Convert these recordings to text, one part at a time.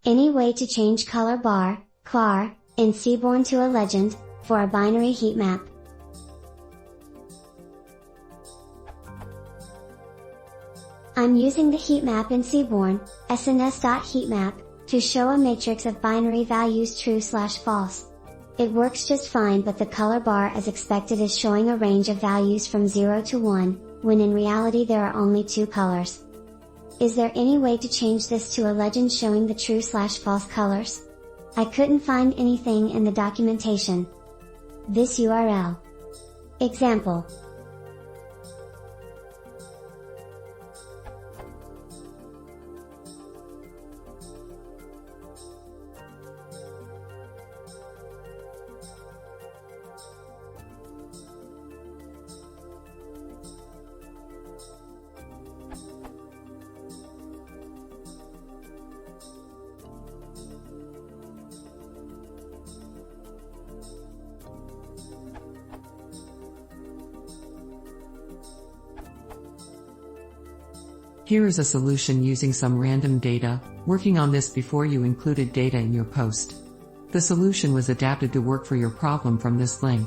Any way to change color bar, cbar, in seaborn to a legend, for a binary heat map? I'm using the heat map in seaborn, sns.heatmap, to show a matrix of binary values true/false. It works just fine, but the color bar as expected is showing a range of values from 0 to 1, when in reality there are only 2 colors. Is there any way to change this to a legend showing the true/false colors? I couldn't find anything in the documentation. This URL. Example. Here is a solution using some random data, working on this before you included data in your post. The solution was adapted to work for your problem from this link.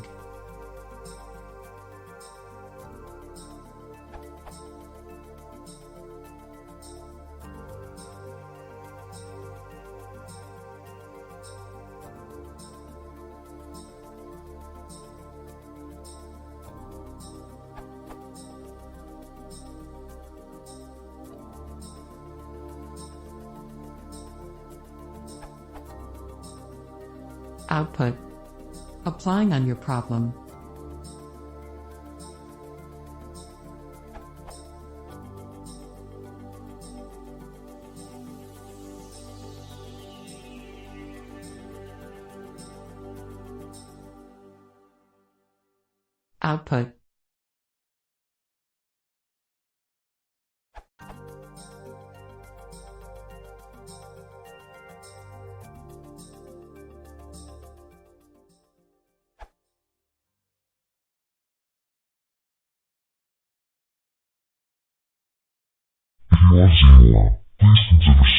Output. Applying on your problem. Output. If you want to see more, please consider